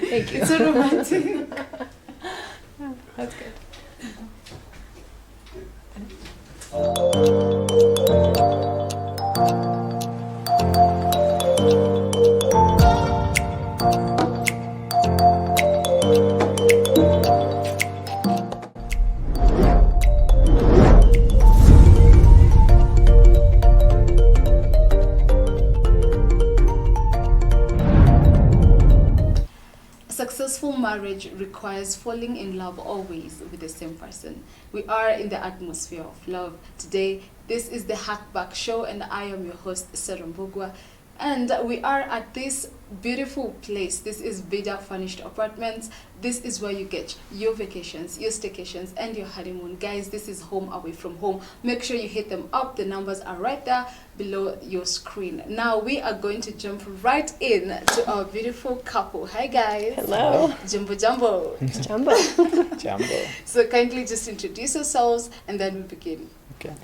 Thank you. It's so romantic. That's good. Successful marriage requires falling in love always with the same person. We are in the atmosphere of love. Today, this is the Hackback Show, and I am your host, Sarambugwa. And we are at this beautiful place. This is Vida Furnished Apartments. This is where you get your vacations, your staycations, and your honeymoon. Guys, this is home away from home. Make sure you hit them up. The numbers are right there below your screen. Now, we are going to jump right in to our beautiful couple. Hi, guys. Hello. Jumbo Jumbo. Jumbo. Jumbo. So kindly just introduce yourselves and then we begin. Okay.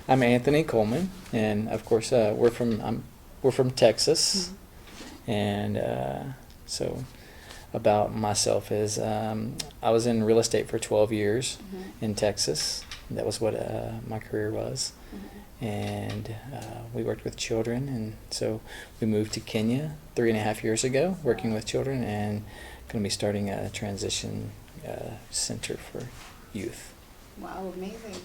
I'm Anthony Coleman, and of course we're from Texas, and so about myself is I was in real estate for 12 years in Texas. That was what my career was, and we worked with children, and so we moved to Kenya 3.5 years ago, working with children, and going to be starting a transition center for youth. Wow, amazing.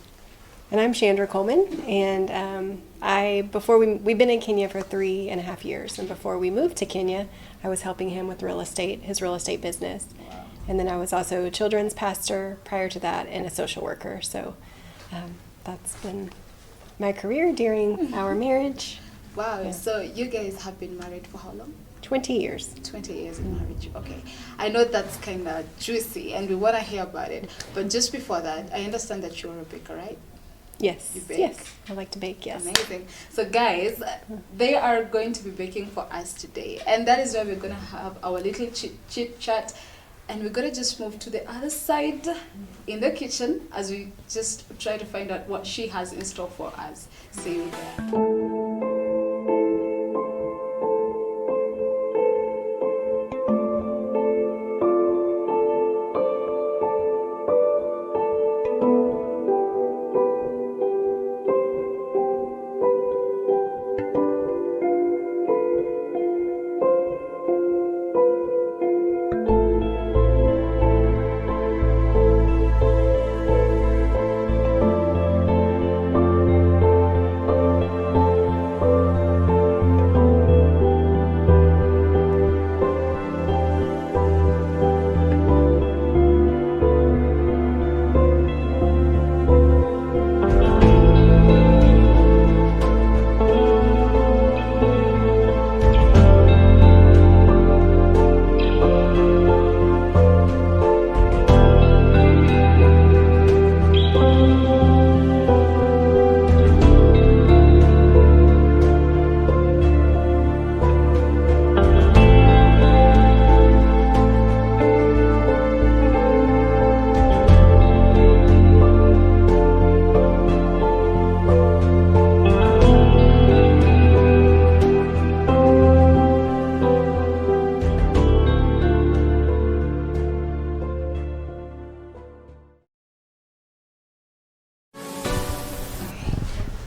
And I'm Chandra Coleman, and we've been in Kenya for 3.5 years, and before we moved to Kenya, I was helping him with his real estate business. Wow. And then I was also a children's pastor prior to that and a social worker. So that's been my career during our marriage. Wow, Yeah. so you guys have been married for how long? 20 years. 20 years in marriage. Okay. I know that's kind of juicy and we want to hear about it. But just before that, I understand that you're a baker, right? Yes. You bake? Yes. I like to bake, yes. Amazing. So guys, they are going to be baking for us today. And that is why we're going to have our little chit chat. And we're going to just move to the other side in the kitchen as we just try to find out what she has in store for us. See you there.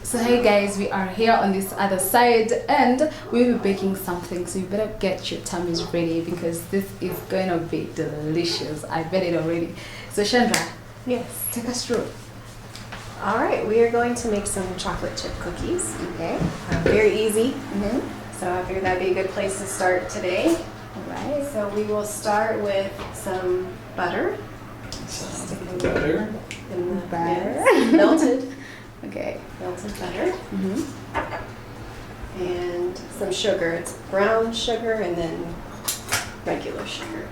So hey guys, we are here on this other side and we'll be baking something, so you better get your tummies ready because this is going to be delicious. I bet it already. So Chandra, Yes. take us through. All right, we are going to make some chocolate chip cookies. Okay. Very easy. Mm-hmm. So I figured that'd be a good place to start today. All right. So we will start with some butter. Butter. In the Butter. yes, melted Okay. butter. Mm-hmm. And some sugar. It's brown sugar and then regular sugar.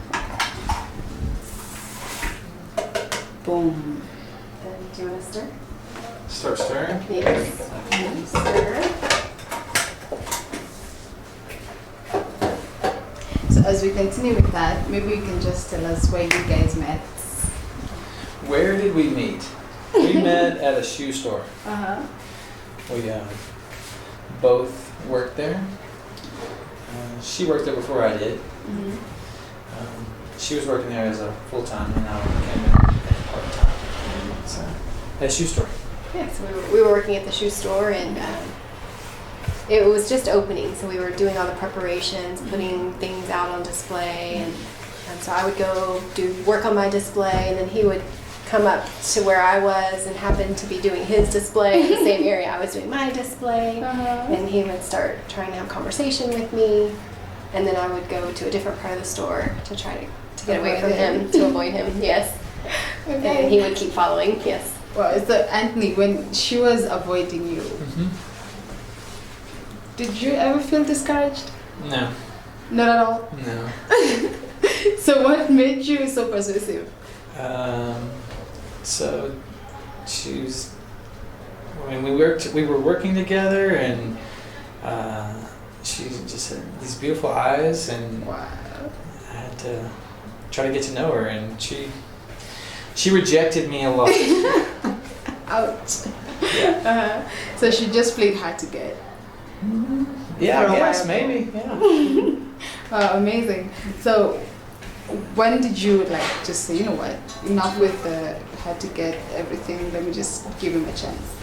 Boom. Then do you want to stir? Start stirring. Yes. Stir. So as we continue with that, maybe you can just tell us where you guys met. Where did we meet? We met at a shoe store. Uh-huh. We both worked there. She worked there before I did. Mm-hmm. she was working there as a full-time, and I came in part-time. So, a shoe store. Yeah, so we were working at the shoe store, and it was just opening, so we were doing all the preparations, putting things out on display, and so I would go do work on my display, and then he would come up to where I was and happened to be doing his display in the same area I was doing my display, and he would start trying to have conversation with me, and then I would go to a different part of the store to try to get away from him, to avoid him, yes. Okay. And he would keep following, yes. Well, so Anthony, when she was avoiding you, did you ever feel discouraged? No. Not at all? No. So what made you so persuasive? So she's when we were working together, and she just had these beautiful eyes, and Wow. I had to try to get to know her, and she rejected me a lot. Ouch. Yeah. So she just played hard to get. Yeah, For a I guess while. maybe. Yeah. Amazing. So when did you just say, you know what, enough with the hard to get everything, let me just give him a chance?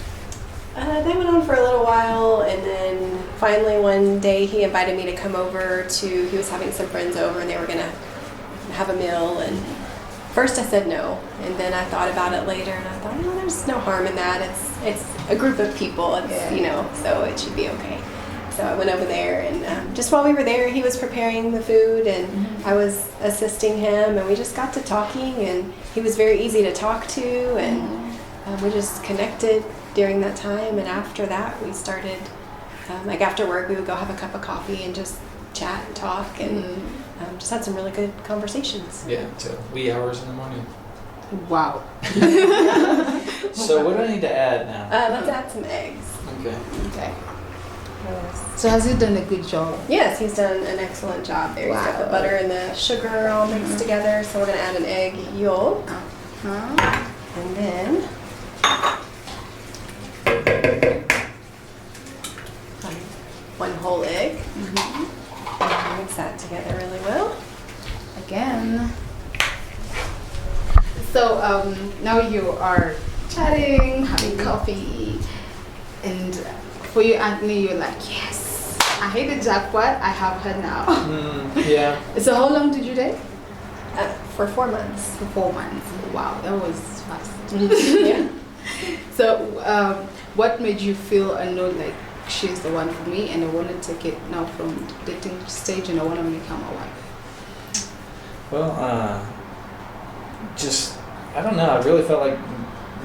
That went on for a little while, and then finally one day he invited me to come over he was having some friends over, and they were gonna have a meal, and first I said no, and then I thought about it later, and I thought, no, there's no harm in that. It's a group of people, so it should be okay. So I went over there, and just while we were there, he was preparing the food, and I was assisting him, and we just got to talking, and he was very easy to talk to, and we just connected during that time. And after that, we started, after work, we would go have a cup of coffee and just chat and talk, and just had some really good conversations. Yeah, till wee hours in the morning. Wow. So what do I need to add now? Let's add some eggs. Okay. Okay. So has he done a good job? Yes, he's done an excellent job there. He's got the butter and the sugar all mixed together. So we're going to add an egg yolk. And then one whole egg. And mix that together really well. Again. So now you are chatting, having coffee, and for you, Anthony, you're like, yes, I hate the jackpot, I have her now. Yeah. So how long did you date? For 4 months. For 4 months. Wow, that was fast. Yeah. So what made you feel, I know, like, she's the one for me, and I want to take it now from dating stage, and I want to become a wife? Well, I don't know. I really felt like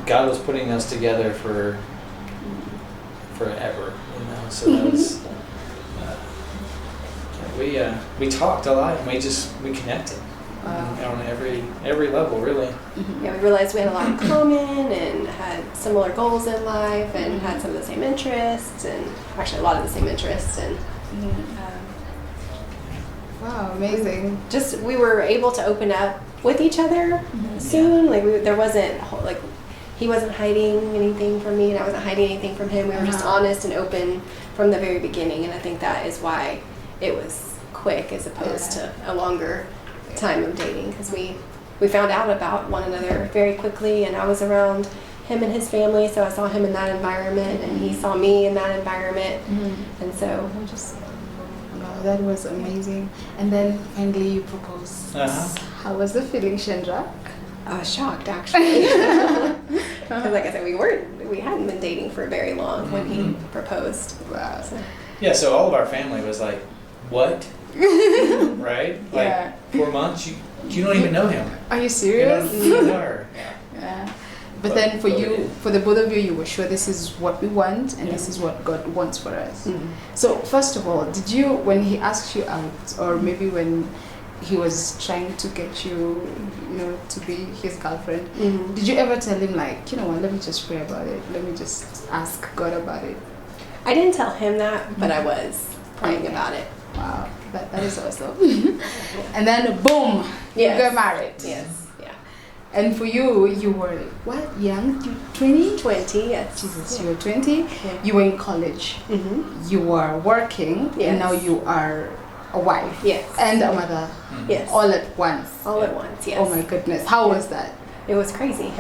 God was putting us together for forever, So that was we talked a lot, and we connected on every level, really. Yeah, we realized we had a lot in common and had similar goals in life, and had some of the same interests, and actually a lot of the same interests, and wow, amazing. just we were able to open up with each other soon. Like there wasn't he wasn't hiding anything from me, and I wasn't hiding anything from him. We were just honest and open from the very beginning, and I think that is why it was quick as opposed to a longer time of dating, because we found out about one another very quickly, and I was around him and his family, so I saw him in that environment, and he saw me in that environment, and so we just... Wow, that was amazing. And then finally you proposed. How was the feeling, Chandra? I was shocked, actually, because like I said, we hadn't been dating for very long when he proposed. Wow. So. Yeah, so all of our family was like, "What?" Right? Like 4 months. You don't even know him. Are you serious? You don't know her. Yeah. But then for the both of you were sure this is what we want, and this is what God wants for us. So first of all, did you, when he asked you out, or maybe when he was trying to get you, to be his girlfriend, did you ever tell him, like, let me just pray about it, let me just ask God about it? I didn't tell him that, but I was praying about it. Wow, that is awesome. And then boom, you got married. Yes. Yeah. And for you, you were what, young? 20? 20, yes. Jesus, you were 20. Yeah. You were in college. You were working, and now you are a wife, Yes. and a mother, Yes. all at once. All at once, yes. Oh my goodness, how was that? It was crazy.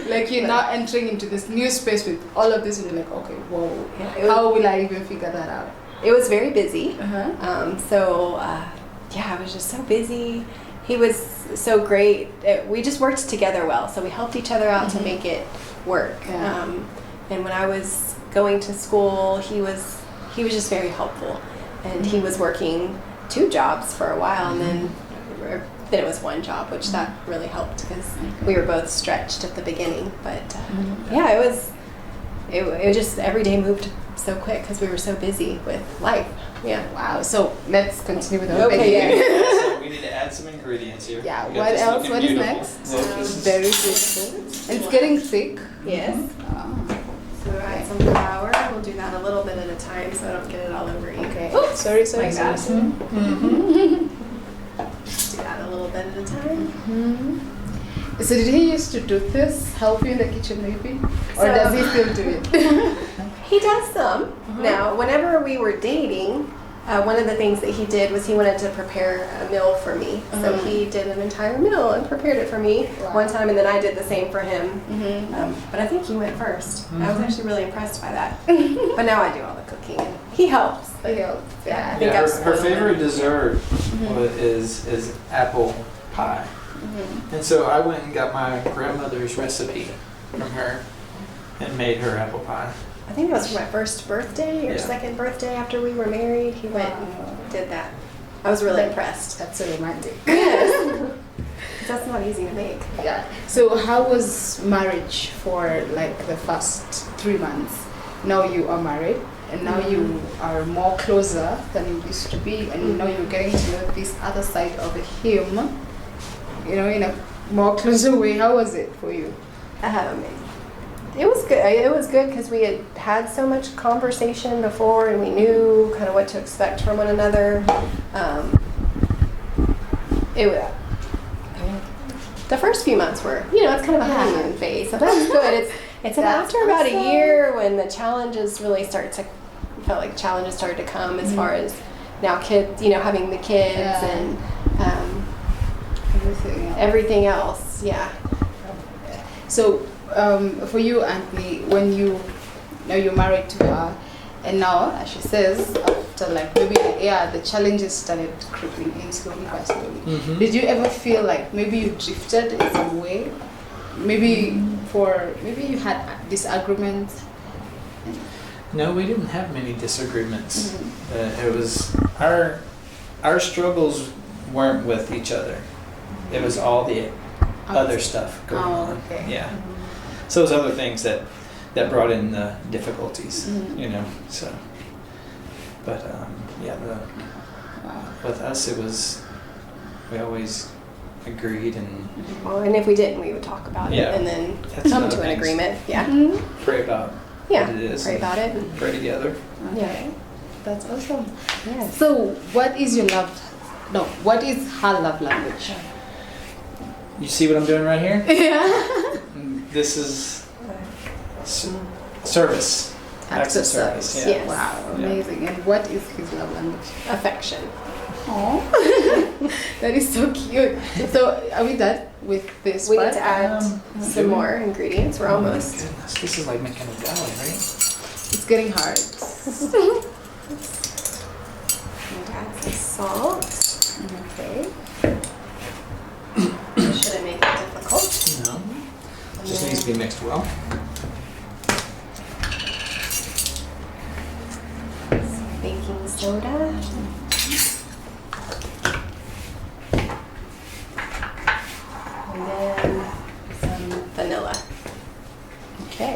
Like you're now entering into this new space with all of this, and you're like, okay, whoa, Yeah, how will I even figure that out? It was very busy. Uh-huh. I was just so busy. He was so great. We just worked together well. So we helped each other out to make it work. Yeah. And when I was going to school, he was just very helpful. And he was working 2 jobs for a while, and then it was 1 job, which that really helped because we were both stretched at the beginning. But yeah, it was just every day moved so quick because we were so busy with life. Yeah. Wow. So let's continue with our Okay. baking. So we need to add some ingredients here. Yeah. We got What this else? looking What is beautiful. next? Look, this is- Very beautiful. It's getting thick. Yes. So add some flour. We'll do that a little bit at a time so I don't get it all over you. Okay. Oh, sorry. Like that. Mhm. Do that a little bit at a time. So did he used to do this, help you in the kitchen maybe? Or So- does he still do it? He does some. Now, whenever we were dating, one of the things that he did was he wanted to prepare a meal for me. So he did an entire meal and prepared it for me one time, and then I did the same for him. But I think he went first. I was actually really impressed by that. But now I do all the cooking, and he helps. But He helps, yeah. I think Yeah, I've her spoiled him. favorite dessert is apple pie. And so I went and got my grandmother's recipe from her and made her apple pie. I think it was for my first birthday or Yeah. second birthday after we were married. He went and did that. I was really impressed. That's so romantic. Yes. That's not easy to make. Yeah. So how was marriage for like the first 3 months? Now you are married and now you are more closer than you used to be, and now you're getting to know this other side of him, you know, in a more closer way. How was it for you? It was good. It was good because we had so much conversation before, and we knew kind of what to expect from one another. The first few months were, it's kind of a honeymoon phase, so that's good. It's That's after about awesome. a year when the challenges really felt like challenges started to come as far as now kids, having the kids and everything else. Yeah. So for you, Anthony, when you're married to her, and now, as she says, after like maybe the challenges started creeping in slowly by slowly. Did you ever feel like maybe you drifted in some way? Maybe you had disagreements. No, we didn't have many disagreements. It was our struggles weren't with each other. It was all the other stuff going on. Okay. Yeah. So it was other things that brought in the difficulties, So, but with us it was we always agreed and Well, and if we didn't, we would talk about Yeah. it and then That's come another to an thing. agreement. Yeah. pray about Yeah. what it is. Pray and about it. Pray together. Yeah. That's awesome. Yes. So what is what is her love language? You see what I'm doing right here? Yeah. This is service. Acts of service. Yeah. Yes. Wow, amazing. And what is his love language? Affection. Oh, that is so cute. So are we done with this We part? need to add some more ingredients. We're Oh my almost. goodness, this is like making a deli, right? It's getting hard. Need to add some salt. Okay. Shouldn't make it difficult. No. Just needs to be mixed well. Baking soda. And then some vanilla. Okay.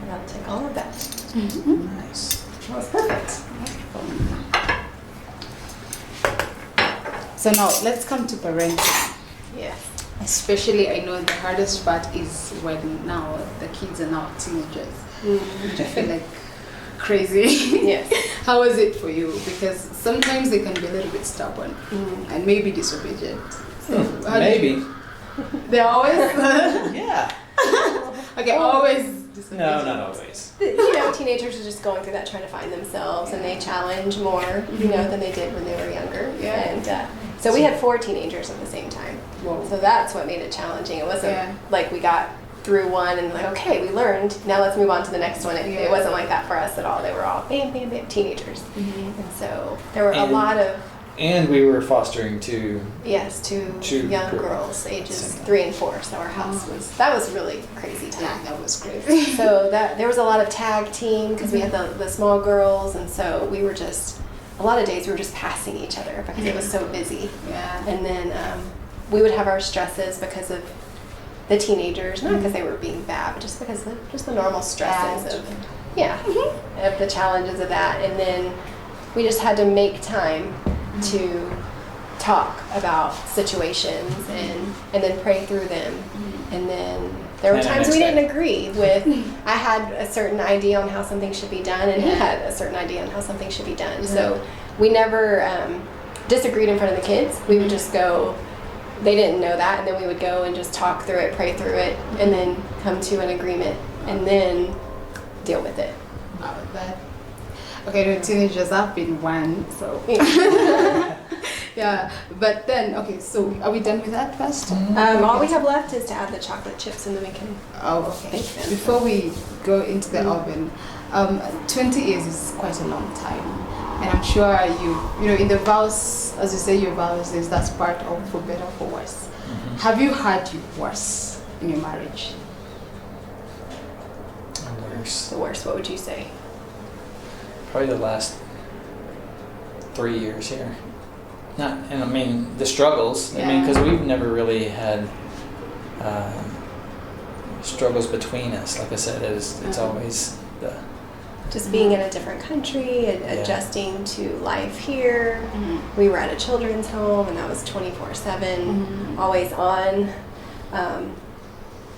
And I'll take all of that. Nice. That was perfect. So now let's come to parenting. Yeah. Especially, I know the hardest part is when now the kids are now teenagers. Which I feel like crazy. Yes. How is it for you? Because sometimes they can be a little bit stubborn and maybe disobedient. So how do Maybe. you- They're always Yeah. okay. Always No, not always. You know, teenagers are just going through that, trying to find themselves, and they challenge more, you know, than they did when they were younger. Yeah. And so we had 4 teenagers at the same time. Whoa. So that's what made it challenging. It wasn't Yeah. like we got through one and like, okay, we learned, now let's move on to the next one. It wasn't like that for us at all. They were all bam, bam, bam, teenagers. And so there were a lot of, And we were fostering two two young girls, ages 3 and 4. So our house that was really crazy time. Yeah, that was crazy. So there was a lot of tag team because we had the small girls, and so we were just, a lot of days we were just passing each other because it was so busy. Yeah. And then we would have our stresses because of the teenagers, not because they were being bad, but just because of just the normal stresses of the challenges of that. And then we just had to make time to talk about situations and then pray through them. And then there were And times we didn't agree with, I had a certain idea on how something should be done, and he had a certain idea on how something should be done. So we never disagreed in front of the kids. We would just go, they didn't know that, and then we would go and just talk through it, pray through it, and then come to an agreement, and then deal with it. Okay, the teenagers, I've been one, so. Yeah, but then, okay, so are we done with that first? All we have left is to add the chocolate chips, and then we can. Oh, okay. Bake them. Before we go into the oven, 20 years is quite a long time. And I'm sure you know, in the vows, as you say, your vows is that's part of for better or for worse. Have you had worse in your marriage? Worse. The worst, what would you say? Probably the last 3 years here. And I mean the struggles. I mean, because we've never really had struggles between us. Like I said, it's always the. Just being in a different country, adjusting to life here. We were at a children's home, and that was 24/7, always on.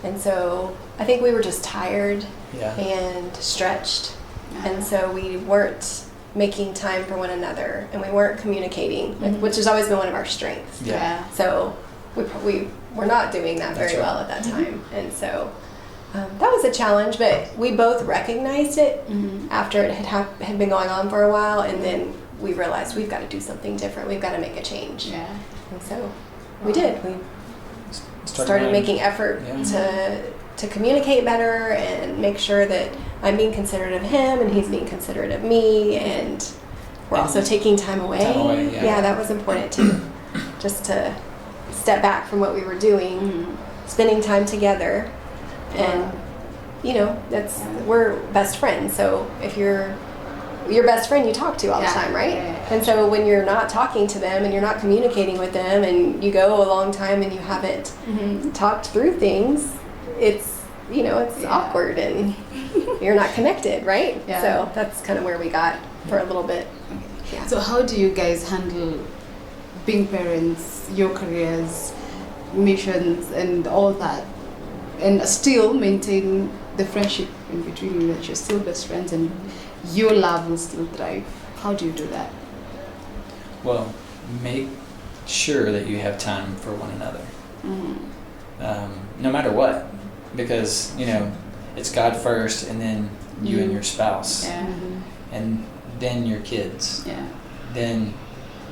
And so I think we were just tired and stretched. And so we weren't making time for one another, and we weren't communicating, which has always been one of our strengths. Yeah. So we were not doing that very well at that time. And so that was a challenge, but we both recognized it after it had been going on for a while, and then we realized we've got to do something different. We've got to make a change. Yeah. And so we did. We started making effort to communicate better and make sure that I'm being considerate of him and he's being considerate of me, and we're also taking time away. Yeah, that was important too. Just to step back from what we were doing, spending time together. And you know, we're best friends, so if you're your best friend you talk to all the time, right? And so when you're not talking to them and you're not communicating with them, and you go a long time and you haven't talked through things, it's awkward and you're not connected, right? So that's kind of where we got for a little bit. So how do you guys handle being parents, your careers, missions, and all that, and still maintain the friendship in between you, that you're still best friends and your love will still thrive? How do you do that? Well, make sure that you have time for one another, no matter what, because it's God first, and then you and your spouse, and then your kids, then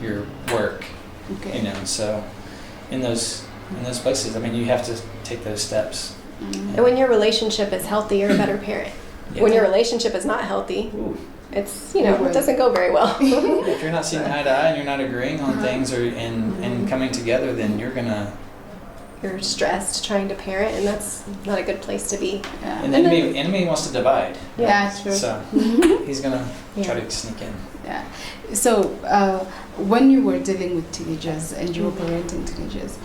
your work. So in those places, I mean, you have to take those steps. And when your relationship is healthy, you're a better parent. When your relationship is not healthy, it's it doesn't go very well. If you're not seeing eye to eye and you're not agreeing on things and coming together, then you're stressed trying to parent, and that's not a good place to be. And the enemy wants to divide. Yeah, that's true. So he's gonna try to sneak in. Yeah. So when you were dealing with teenagers and you were parenting teenagers,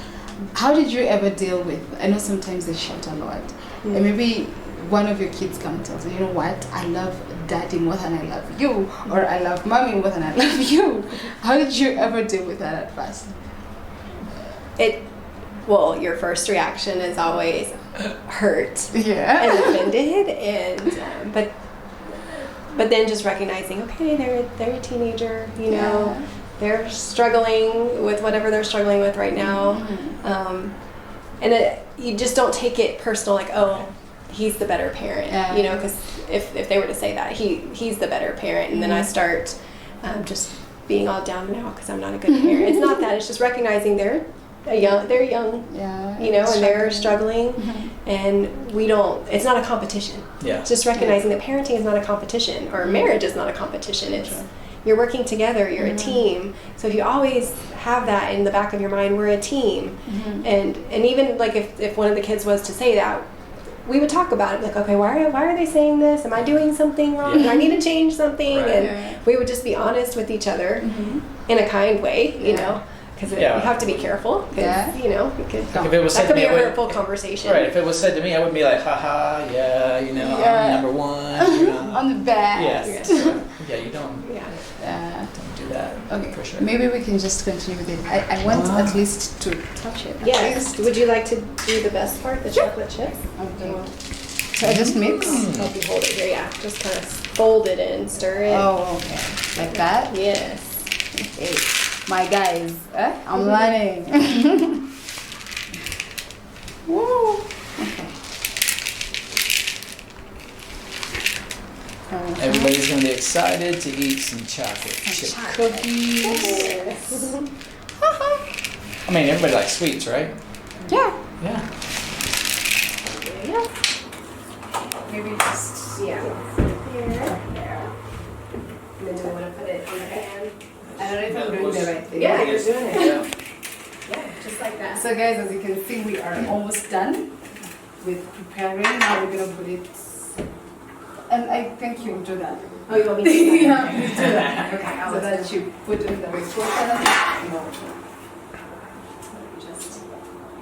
how did you ever deal with? I know sometimes they shout a lot, and maybe one of your kids come and tells you, you know what, I love daddy more than I love you, or I love mommy more than I love you. How did you ever deal with that at first? Well, your first reaction is always hurt and offended, and but then just recognizing, okay, they're a teenager, they're struggling with whatever they're struggling with right now, and you just don't take it personal, like, oh, he's the better parent, Yeah. you know, because if they were to say that, he's the better parent, and then I start just being all down now because I'm not a good parent. It's not that, it's just recognizing they're young, Yeah. you know, and they're struggling, and it's not a competition. Yeah. It's just recognizing that parenting is not a competition, or marriage is not a competition. It's you're working together, you're a team. So if you always have that in the back of your mind, we're a team. And even like if one of the kids was to say that, we would talk about it, like, okay, why are they saying this? Am I doing something wrong? Do I need to change something? Right. And we would just be honest with each other in a kind way, you know, because you have to be careful, because you know, If it was that said could to be me, a hurtful conversation. Right. If it was said to me, I would be like, haha, yeah, you know, I'm number one. You know. On the back. Yes. Yeah, you don't do that. Okay. For sure. Maybe we can just continue with it. I want at least to touch it. Yes. Would you like to do the best part, the chocolate chips? Okay. So I just mix? Help you hold it here, yeah. Just kind of fold it in, stir it. Oh, okay. Like that? Yes. Okay. My guys, I'm learning. Woo. Okay. Everybody's gonna be excited to eat some chocolate chip cookies. Yes. I mean, everybody likes sweets, right? Yeah. Yeah. Yeah. Maybe just. Yeah. Here. There. And then do we want to put it in the pan? I don't know if I'm doing the right thing. Yeah, you're doing it. Yeah. Yeah, just like that. So guys, as you can see, we are almost done with preparing. Now we're gonna put it. And I think you'll do that. Oh, you want me to do that? Yeah, you do that. Okay, I'll So let that you put in the water. No. Just,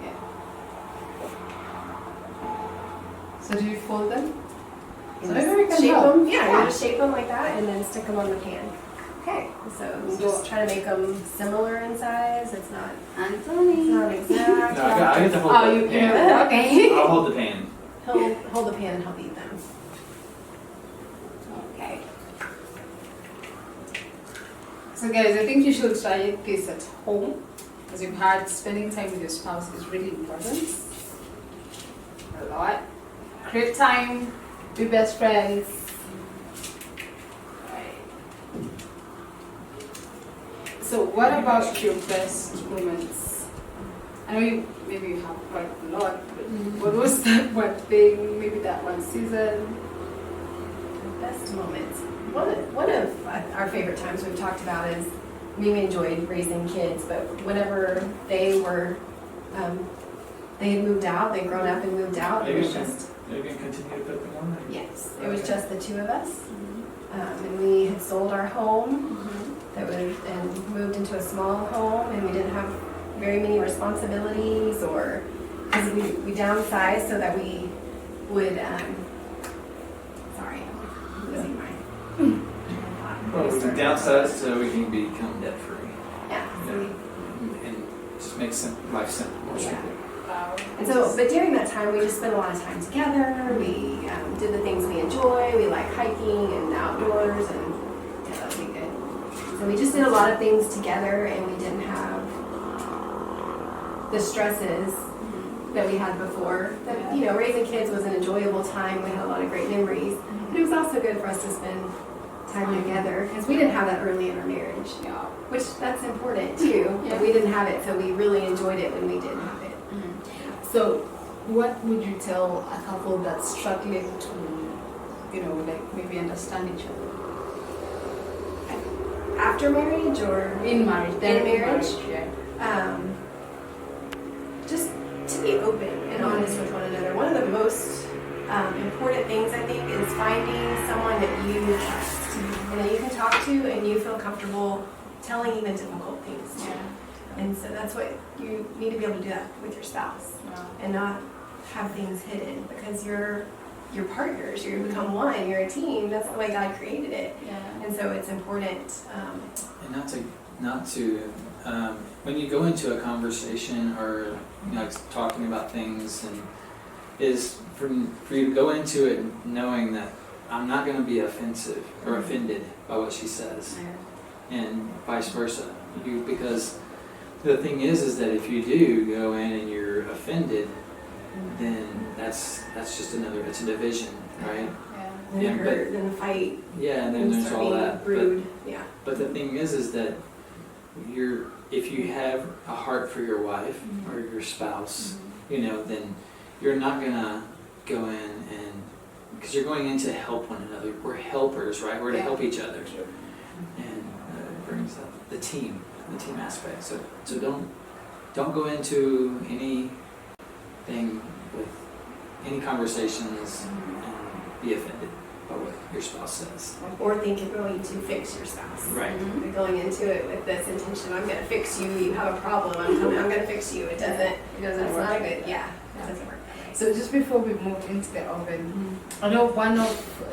yeah. So do you fold them? So maybe we can shape help. them. Yeah, you just shape them like that and then stick them on the pan. Okay, so we just try to make them similar in size. It's not Anthony. exact. No, I get to hold Oh, the you pan. know, okay. I'll hold the pan. He'll hold the pan and help eat them. Okay. So guys, I think you should try this at home, because you've had spending time with your spouse is really important. A lot. Create time, be best friends. Right. So what about your best moments? I know maybe you have quite a lot, but what was that one thing, maybe that one season? Best moments. One of our favorite times we've talked about is we enjoyed raising kids, but whenever they were, they had moved out, they'd grown up and moved out, it was just, Are you going to continue to put them on there? yes, it was just the two of us. And we had sold our home that was, and moved into a small home, and we didn't have very many responsibilities, or because we downsized so that we would, sorry, I'm losing my. Well, we can downsize so we can become debt free. Yeah. So And just make life simple, more simple. And so, but during that time, we just spent a lot of time together. We did the things we enjoy. We like hiking and outdoors, and yeah, that would be good. So we just did a lot of things together, and we didn't have the stresses that we had before. That, you know, raising kids was an enjoyable time. We had a lot of great memories, but it was also good for us to spend time together, because we didn't have that early in our marriage. Yeah. Which that's important too. But we didn't have it, so we really enjoyed it when we did have it. So, what would you tell a couple that's struggling to, you know, like maybe understand each other? After marriage or In marriage, in marriage? Yeah. Just to be open and honest with one another. One of the most important things, I think, is finding someone that you trust and that you can talk to and you feel comfortable telling even difficult things to. Yeah. And so that's what you need to be able to do that with your spouse and not have things hidden, because you're partners. You become one. You're a team. That's the way God created it. Yeah. And so it's important. And not to when you go into a conversation or talking about things, and is for you to go into it knowing that I'm not going to be offensive or offended by what she says, and vice versa. Because the thing is that if you do go in and you're offended, then that's just another, it's a division, right? Then Yeah, hurt, then the fight. Yeah, and then there's start all being that. Rude. Yeah. But the thing is that if you have a heart for your wife or your spouse, then you're not gonna go in and, because you're going in to help one another. We're helpers, right? We're to help each other. And it brings up the team aspect. So don't go into anything with any conversations and be offended by what your spouse says. Or think you're going to fix your spouse. Right. You're going into it with this intention, I'm going to fix you, you have a problem, I'm going to fix you. It doesn't work. Not good. Yeah, it doesn't work that way. So just before we move into the oven, I know one of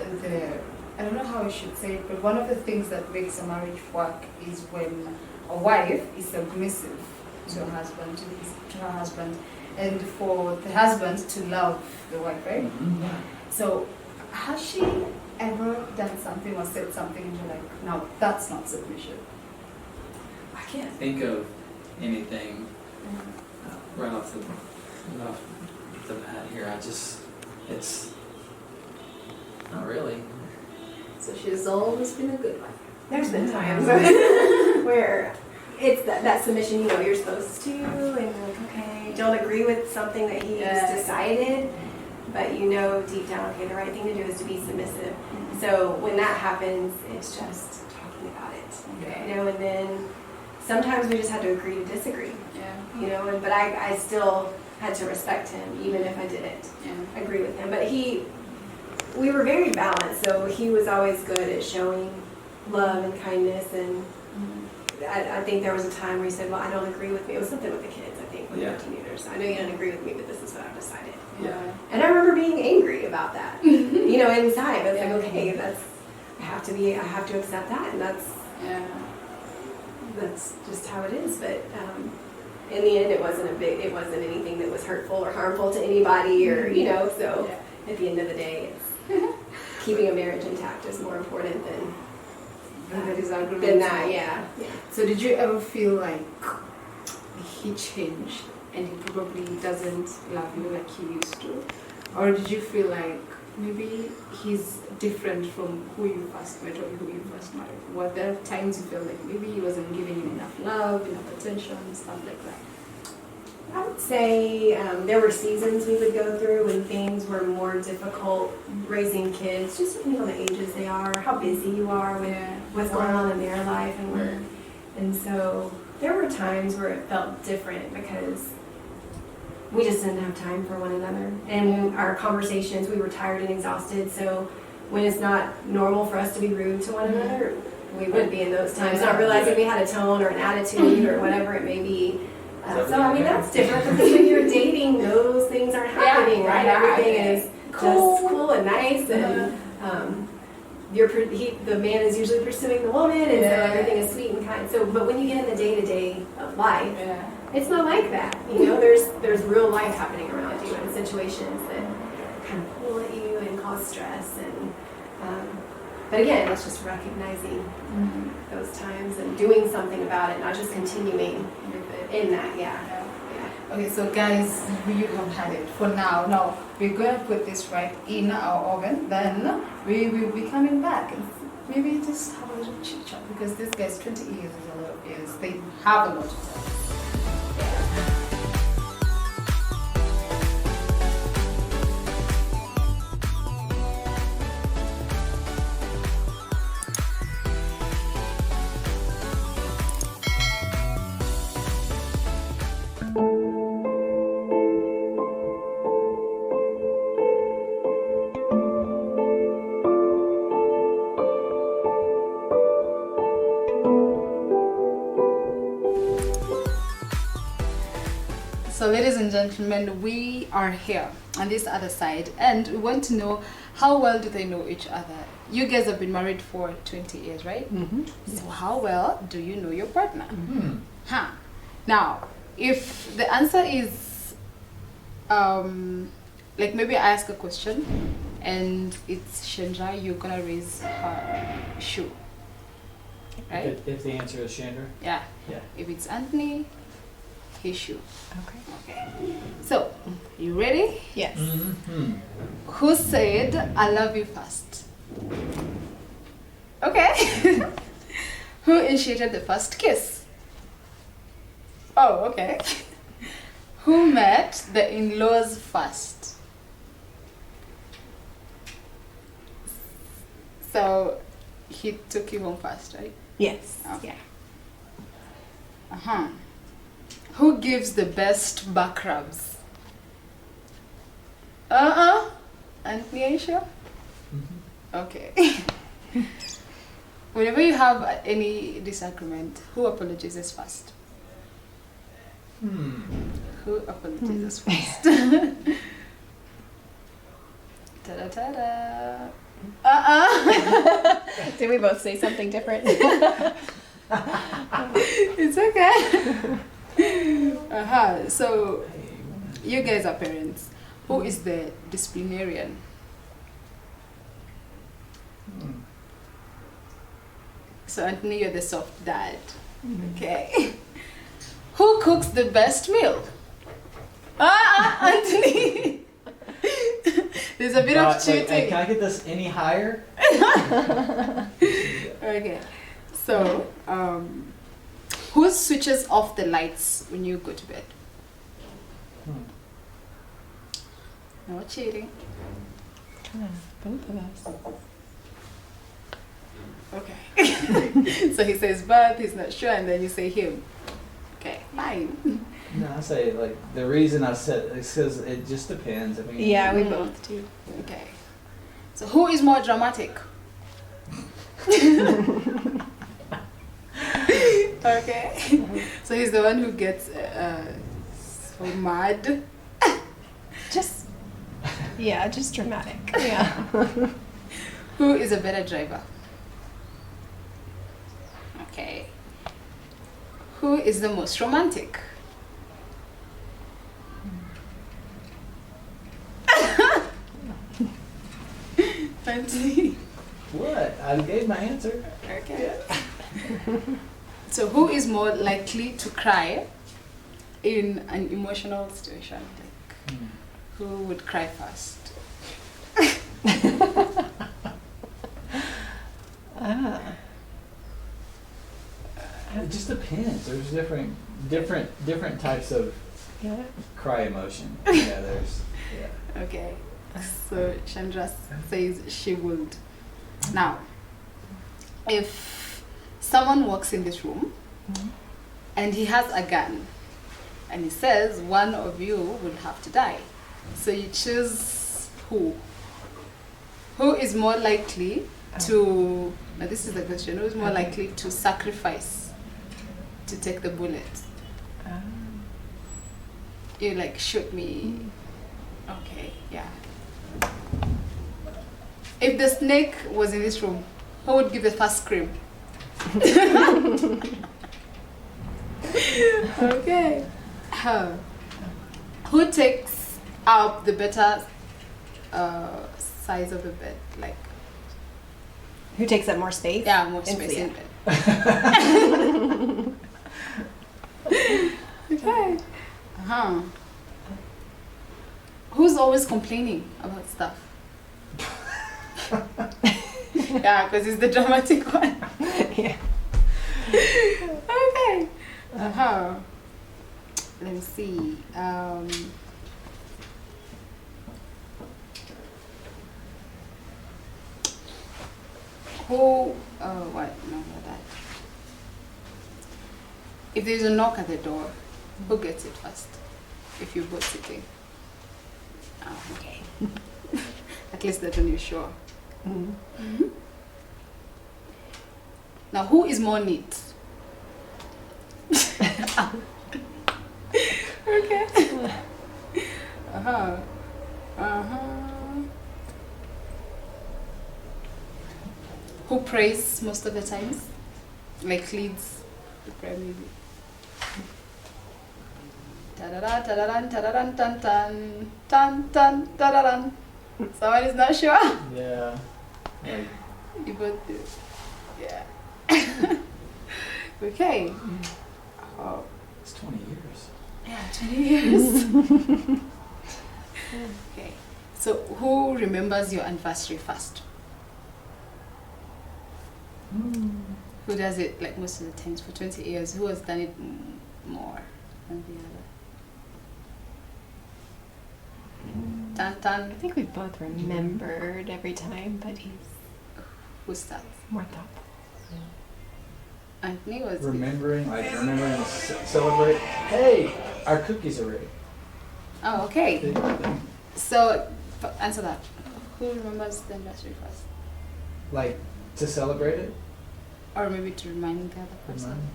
I don't know how I should say it, but one of the things that makes a marriage work is when a wife is submissive to her husband, and for the husband to love the wife, right? So has she ever done something or said something and you're like, no, that's not submission? I can't think of anything right off the bat here. It's not really. So she's always been a good wife. There's been times where it's that submission, you're supposed to, and like, okay, don't agree with something that he's decided, but deep down, okay, the right thing to do is to be submissive. So when that happens, it's just talking about it, and then sometimes we just had to agree to disagree, but I still had to respect him, even if I didn't agree with him. But we were very balanced, so he was always good at showing love and kindness, and I think there was a time where he said, well, I don't agree with me. It was something with the kids, I think, when they were teenagers. I know you don't agree with me, but this is what I've decided. And I remember being angry about that, inside. But it's like, okay, I have to accept that, and that's just how it is. But in the end, it wasn't anything that was hurtful or harmful to anybody, or so at the end of the day, it's keeping a marriage intact is more important than that. Yeah. So did you ever feel like he changed and he probably doesn't love you like he used to? Or did you feel like maybe he's different from who you first met or who you first married? Were there times you felt like maybe he wasn't giving you enough love, enough attention, stuff like that? I would say there were seasons we would go through when things were more difficult raising kids, just depending on the ages they are, how busy you are with what's going on in their life, and so there were times where it felt different because we just didn't have time for one another, and our conversations, we were tired and exhausted. So when it's not normal for us to be rude to one another, we would be in those times, not realizing we had a tone or an attitude or whatever it may be. So I mean that's different because when you're dating, those things aren't happening, right? Everything is just cool and nice, and the man is usually pursuing the woman, and so everything is sweet and kind. So, but when you get in the day-to-day of life, it's not like that. There's real life happening around you, and situations that kind of pull at you and cause stress, and but again, it's just recognizing those times and doing something about it, not just continuing in that. Okay, so guys, you have had it for now. Now we're going to put this right in our oven. Then we will be coming back and maybe just have a little chit chat, because this guy's 20 years is a lot of years. They have a lot of time. So ladies and gentlemen, we are here on this other side, and we want to know how well do they know each other. You guys have been married for 20 years, right? So how well do you know your partner? Now, if the answer is like maybe I ask a question and it's Chandra, you're gonna raise her shoe, right? If the answer is Chandra? Yeah. Yeah. If it's Anthony, He should. Okay. Okay. So, you ready? Yes. Mm-hmm. Who said I love you first? Okay. Who initiated the first kiss? Oh, okay. Who met the in-laws first? So he took you home first, right? Yes. Okay. Yeah. Uh-huh. Who gives the best back rubs? Anthony, are you sure? Mm-hmm. Okay. Whenever you have any disagreement, who apologizes first? Who apologizes first? Ta-da-ta-da. Did we both say something different? It's okay. So, you guys are parents. Who is the disciplinarian? So, Anthony, you're the soft dad. Okay. Who cooks the best meal? Anthony! There's a bit of cheating. Can I get this any higher? Okay. So, who switches off the lights when you go to bed? No cheating. Both of us. Okay. So he says but, he's not sure, and then you say him. Okay, fine. No, I say like the reason I said is because it just depends. I mean, Yeah, we both do. Okay. So who is more dramatic? Okay. So he's the one who gets so mad. Just dramatic. Yeah. Who is a better driver? Okay. Who is the most romantic? Fancy. What? I gave my answer. Okay. So who is more likely to cry in an emotional situation? Like, who would cry first? It just depends. There's different types of Yeah. cry emotion. Yeah, there's. Yeah. Okay. So Chandra says she would. Now, if someone walks in this room and he has a gun and he says one of you will have to die, so you choose who? Who is more likely to, now this is the question, who is more likely to sacrifice to take the bullet? You like shoot me. Okay, yeah. If the snake was in this room, who would give the first scream? Okay. Who takes up the better size of the bed? Like, Who takes up more space? yeah, more In space in bed. bed. Okay. Who's always complaining about stuff? Yeah, because he's the dramatic one. Yeah. Okay. Let me see. Who? Oh, what? No, not that. If there's a knock at the door, who gets it first? If you're both sitting. Oh, okay. At least that one you're sure. Now, who is more neat? Okay. Who prays most of the times? Like leads the prayer maybe. Ta-da-da, ta-da-dan, ta-da-dan, tan-tan, tan-tan, ta-da-dan. Someone is not sure? Yeah. Like, You both do. Yeah. Okay. Oh. it's 20 years. Yeah, 20 years. Okay. So who remembers your anniversary first? Who does it like most of the times for 20 years? Who has done it more than the other? I think we both remembered every time, but he's Who starts? more thoughtful. Anthony was Remembering to celebrate. Hey, our cookies are ready. Oh, okay. So answer that. Who remembers the anniversary first? Like to celebrate it. Or maybe to remind the other person.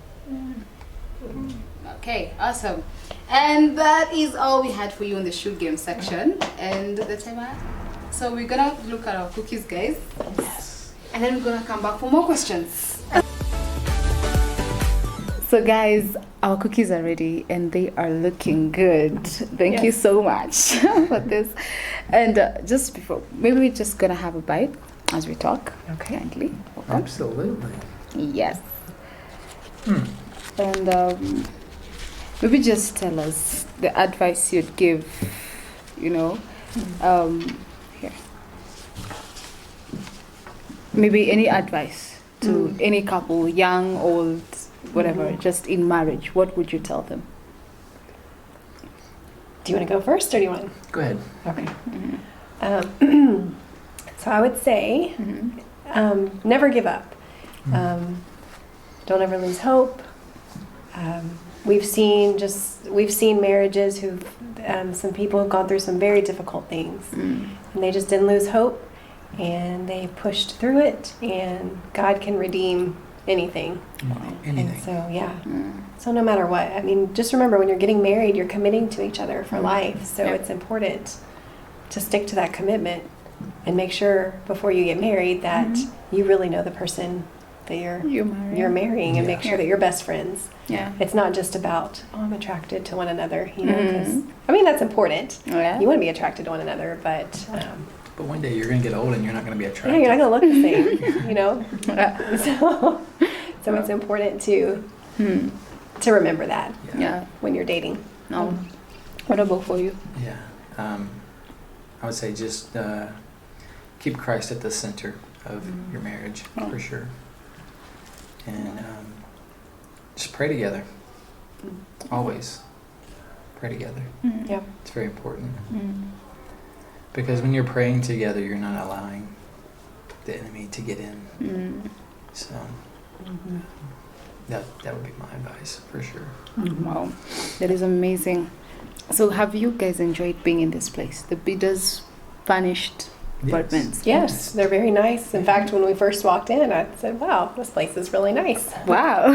Okay, awesome. And that is all we had for you in the shoot game section. And the timer. So we're gonna look at our cookies, guys. Yes. And then we're gonna come back for more questions. So guys, our cookies are ready and they are looking good. Thank you so much for this. And just before, maybe we're just gonna have a bite as we talk. Okay. Kindly. Absolutely. Yes. And maybe just tell us the advice you'd give, here. Maybe any advice to any couple, young, old, whatever, just in marriage. What would you tell them? Do you want to go first, or do you want? Go ahead. Okay. So I would say, never give up. Don't ever lose hope. We've seen marriages who've some people have gone through some very difficult things, and they just didn't lose hope, and they pushed through it, and God can redeem anything. Anything. And so so no matter what, I mean, just remember when you're getting married, you're committing to each other for life. So it's important to stick to that commitment and make sure before you get married that you really know the person that you're marrying, and make sure that you're best friends. Yeah. It's not just about, oh, I'm attracted to one another, because I mean, that's important. Yeah. You want to be attracted to one another, but one day you're gonna get old and you're not gonna be attracted. yeah, you're not going to look the same, So it's important to remember that when you're dating. What about for you? Yeah. I would say just keep Christ at the center of your marriage, for sure. And just pray together. Always pray together. Yeah. It's very important. Because when you're praying together, you're not allowing the enemy to get in. So that would be my advice, for sure. Wow, that is amazing. So have you guys enjoyed being in this place? The Bidders furnished apartments? Yes, they're very nice. In fact, when we first walked in, I said, wow, this place is really nice. Wow.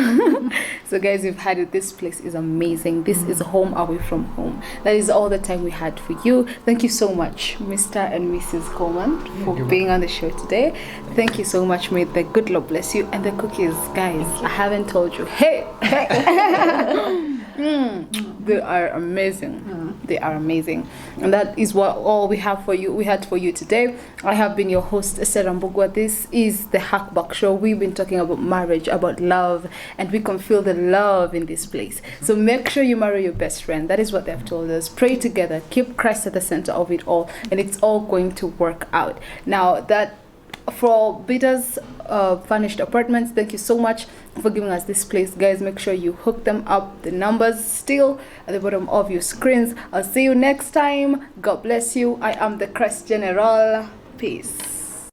So guys, you've had it. This place is amazing. This is home away from home. That is all the time we had for you. Thank you so much, Mr. and Mrs. Coleman, for being on the show today. Thank you so much. May the good Lord bless you. And the cookies, guys, I haven't told you. Hey! They are amazing. They are amazing. And that is what all we had for you today. I have been your host, Sarah Mbugwa. This is the Hackback Show. We've been talking about marriage, about love, and we can feel the love in this place. So make sure you marry your best friend. That is what they've told us. Pray together. Keep Christ at the center of it all, and it's all going to work out. Now, that for Bidders Furnished Apartments, thank you so much for giving us this place, guys. Make sure you hook them up. The numbers still at the bottom of your screens. I'll see you next time. God bless you. I am the Christ General. Peace.